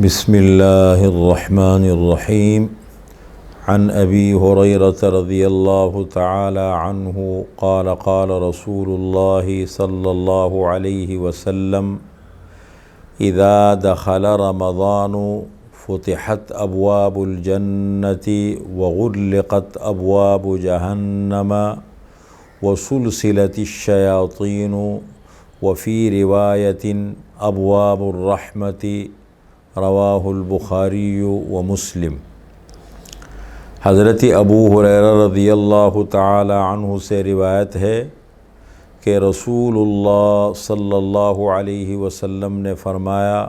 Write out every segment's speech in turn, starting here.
بسم اللہ الرحمن الرحیم عن ابی ہریرہ رضی اللہ تعالی عنہ قال قال رسول اللہ صلی اللہ علیہ وسلم اذا دخل رمضان فتحت ابواب الجنة وغلقت ابواب جہنم وسلسلت الشیاطین وفی روایت ابواب الرحمة رواہ البخاری و مسلم۔ حضرت ابو ہریرہ رضی اللہ تعالی عنہ سے روایت ہے کہ رسول اللہ صلی اللہ علیہ وسلم نے فرمایا،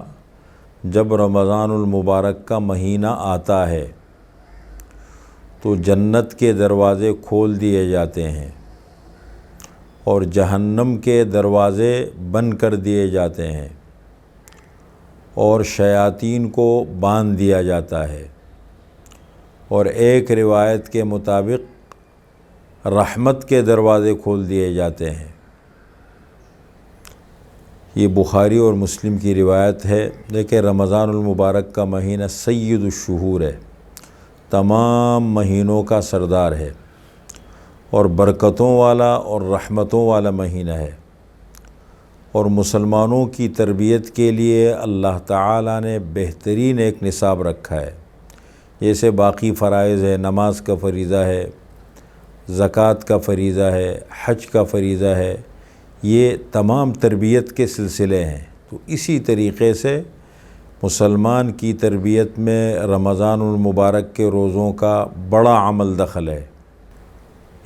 جب رمضان المبارک کا مہینہ آتا ہے تو جنت کے دروازے کھول دیے جاتے ہیں اور جہنم کے دروازے بند کر دیے جاتے ہیں اور شیاطین کو باندھ دیا جاتا ہے، اور ایک روایت کے مطابق رحمت کے دروازے کھول دیے جاتے ہیں۔ یہ بخاری اور مسلم کی روایت ہے۔ دیکھیں، رمضان المبارک کا مہینہ سید الشہور ہے، تمام مہینوں کا سردار ہے اور برکتوں والا اور رحمتوں والا مہینہ ہے، اور مسلمانوں کی تربیت کے لیے اللہ تعالیٰ نے بہترین ایک نصاب رکھا ہے۔ جیسے باقی فرائض ہے، نماز کا فریضہ ہے، زکوٰۃ کا فریضہ ہے، حج کا فریضہ ہے، یہ تمام تربیت کے سلسلے ہیں۔ تو اسی طریقے سے مسلمان کی تربیت میں رمضان المبارک کے روزوں کا بڑا عمل دخل ہے۔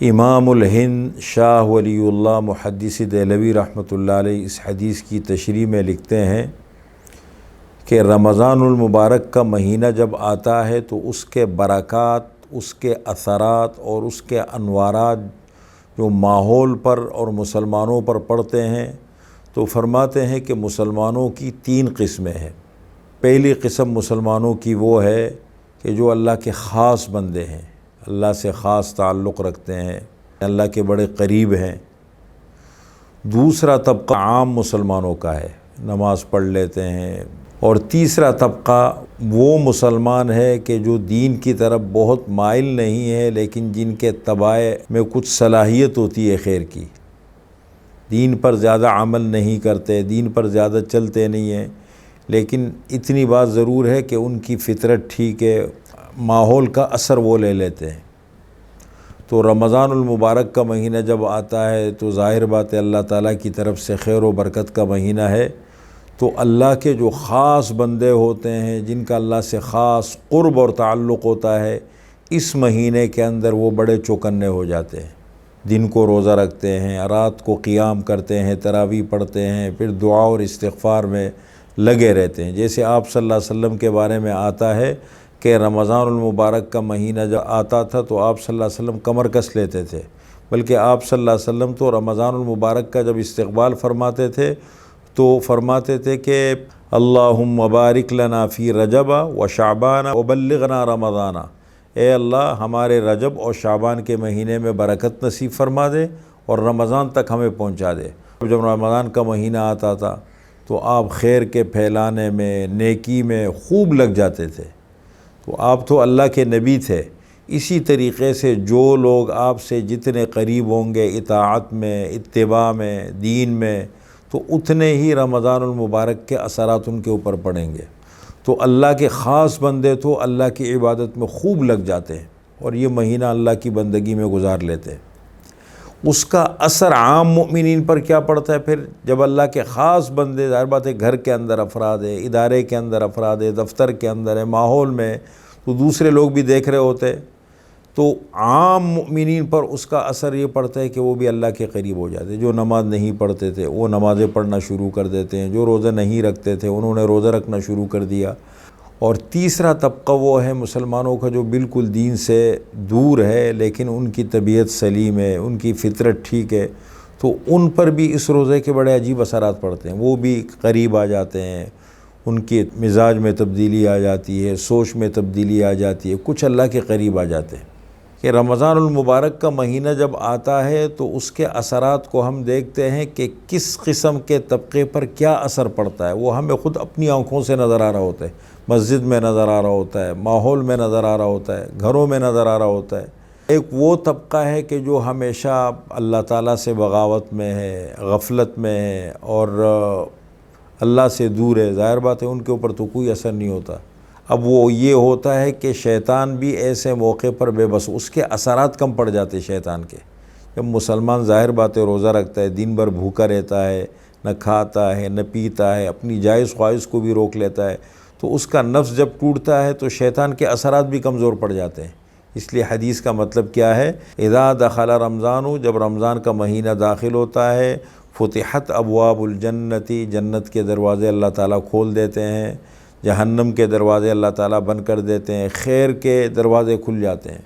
امام الہند شاہ ولی اللہ محدث دہلوی رحمۃ اللہ علیہ اس حدیث کی تشریح میں لکھتے ہیں کہ رمضان المبارک کا مہینہ جب آتا ہے تو اس کے برکات، اس کے اثرات اور اس کے انوارات جو ماحول پر اور مسلمانوں پر پڑتے ہیں، تو فرماتے ہیں کہ مسلمانوں کی 3 قسمیں ہیں۔ پہلی قسم مسلمانوں کی وہ ہے کہ جو اللہ کے خاص بندے ہیں، اللہ سے خاص تعلق رکھتے ہیں، اللہ کے بڑے قریب ہیں۔ دوسرا طبقہ عام مسلمانوں کا ہے، نماز پڑھ لیتے ہیں۔ اور تیسرا طبقہ وہ مسلمان ہے کہ جو دین کی طرف بہت مائل نہیں ہے، لیکن جن کے طبع میں کچھ صلاحیت ہوتی ہے خیر کی، دین پر زیادہ عمل نہیں کرتے، دین پر زیادہ چلتے نہیں ہیں، لیکن اتنی بات ضرور ہے کہ ان کی فطرت ٹھیک ہے، ماحول کا اثر وہ لے لیتے ہیں۔ تو رمضان المبارک کا مہینہ جب آتا ہے تو ظاہر بات ہے اللہ تعالیٰ کی طرف سے خیر و برکت کا مہینہ ہے، تو اللہ کے جو خاص بندے ہوتے ہیں، جن کا اللہ سے خاص قرب اور تعلق ہوتا ہے، اس مہینے کے اندر وہ بڑے چوکنے ہو جاتے ہیں۔ دن کو روزہ رکھتے ہیں، رات کو قیام کرتے ہیں، تراویح پڑھتے ہیں، پھر دعا اور استغفار میں لگے رہتے ہیں۔ جیسے آپ صلی اللہ علیہ وسلم کے بارے میں آتا ہے کہ رمضان المبارک کا مہینہ جب آتا تھا تو آپ صلی اللہ علیہ وسلم کمر کس لیتے تھے، بلکہ آپ صلی اللہ علیہ وسلم تو رمضان المبارک کا جب استقبال فرماتے تھے تو فرماتے تھے کہ اللہم بارک لنا فی رجب و شعبان وبلغنا رمضان، اے اللہ ہمارے رجب اور شعبان کے مہینے میں برکت نصیب فرما دے اور رمضان تک ہمیں پہنچا دے۔ جب رمضان کا مہینہ آتا تھا تو آپ خیر کے پھیلانے میں، نیکی میں خوب لگ جاتے تھے۔ تو آپ تو اللہ کے نبی تھے، اسی طریقے سے جو لوگ آپ سے جتنے قریب ہوں گے اطاعت میں، اتباع میں، دین میں، تو اتنے ہی رمضان المبارک کے اثرات ان کے اوپر پڑیں گے۔ تو اللہ کے خاص بندے تو اللہ کی عبادت میں خوب لگ جاتے ہیں اور یہ مہینہ اللہ کی بندگی میں گزار لیتے ہیں۔ اس کا اثر عام مومنین پر کیا پڑتا ہے پھر؟ جب اللہ کے خاص بندے، ظاہر بات ہے گھر کے اندر افراد ہے، ادارے کے اندر افراد ہے، دفتر کے اندر ہے، ماحول میں، تو دوسرے لوگ بھی دیکھ رہے ہوتے، تو عام مومنین پر اس کا اثر یہ پڑتا ہے کہ وہ بھی اللہ کے قریب ہو جاتے ہیں۔ جو نماز نہیں پڑھتے تھے وہ نمازیں پڑھنا شروع کر دیتے ہیں، جو روزہ نہیں رکھتے تھے انہوں نے روزہ رکھنا شروع کر دیا۔ اور تیسرا طبقہ وہ ہے مسلمانوں کا جو بالکل دین سے دور ہے لیکن ان کی طبیعت سلیم ہے، ان کی فطرت ٹھیک ہے، تو ان پر بھی اس روزے کے بڑے عجیب اثرات پڑتے ہیں، وہ بھی قریب آ جاتے ہیں، ان کے مزاج میں تبدیلی آ جاتی ہے، سوچ میں تبدیلی آ جاتی ہے، کچھ اللہ کے قریب آ جاتے ہیں۔ کہ رمضان المبارک کا مہینہ جب آتا ہے تو اس کے اثرات کو ہم دیکھتے ہیں کہ کس قسم کے طبقے پر کیا اثر پڑتا ہے، وہ ہمیں خود اپنی آنکھوں سے نظر آ رہا ہوتا ہے۔ مسجد میں نظر آ رہا ہوتا ہے، ماحول میں نظر آ رہا ہوتا ہے، گھروں میں نظر آ رہا ہوتا ہے۔ ایک وہ طبقہ ہے کہ جو ہمیشہ اللہ تعالیٰ سے بغاوت میں ہے، غفلت میں ہے اور اللہ سے دور ہے، ظاہر بات ہے ان کے اوپر تو کوئی اثر نہیں ہوتا۔ اب وہ یہ ہوتا ہے کہ شیطان بھی ایسے موقع پر بے بس، اس کے اثرات کم پڑ جاتے شیطان کے۔ جب مسلمان ظاہر بات ہے روزہ رکھتا ہے، دن بھر بھوکا رہتا ہے، نہ کھاتا ہے نہ پیتا ہے، اپنی جائز خواہش کو بھی روک لیتا ہے، تو اس کا نفس جب ٹوٹتا ہے تو شیطان کے اثرات بھی کمزور پڑ جاتے ہیں۔ اس لیے حدیث کا مطلب کیا ہے؟ اذا دخل رمضان، جب رمضان کا مہینہ داخل ہوتا ہے، فتحت ابواب الجنتی، جنت کے دروازے اللہ تعالیٰ کھول دیتے ہیں، جہنم کے دروازے اللہ تعالیٰ بند کر دیتے ہیں، خیر کے دروازے کھل جاتے ہیں،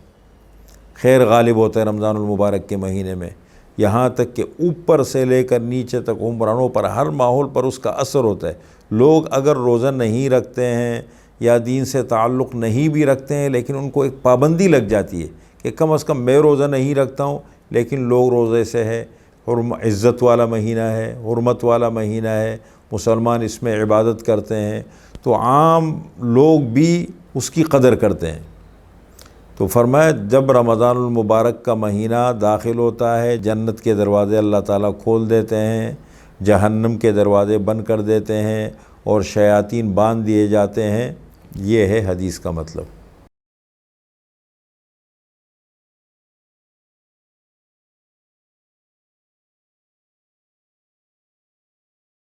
خیر غالب ہوتا ہے رمضان المبارک کے مہینے میں، یہاں تک کہ اوپر سے لے کر نیچے تک عمرانوں پر، ہر ماحول پر اس کا اثر ہوتا ہے۔ لوگ اگر روزہ نہیں رکھتے ہیں یا دین سے تعلق نہیں بھی رکھتے ہیں، لیکن ان کو ایک پابندی لگ جاتی ہے کہ کم از کم میں روزہ نہیں رکھتا ہوں لیکن لوگ روزے سے ہے، عزت والا مہینہ ہے، حرمت والا مہینہ ہے، مسلمان اس میں عبادت کرتے ہیں، تو عام لوگ بھی اس کی قدر کرتے ہیں۔ تو فرمایا جب رمضان المبارک کا مہینہ داخل ہوتا ہے، جنت کے دروازے اللہ تعالیٰ کھول دیتے ہیں، جہنم کے دروازے بند کر دیتے ہیں اور شیاطین باندھ دیے جاتے ہیں۔ یہ ہے حدیث کا مطلب۔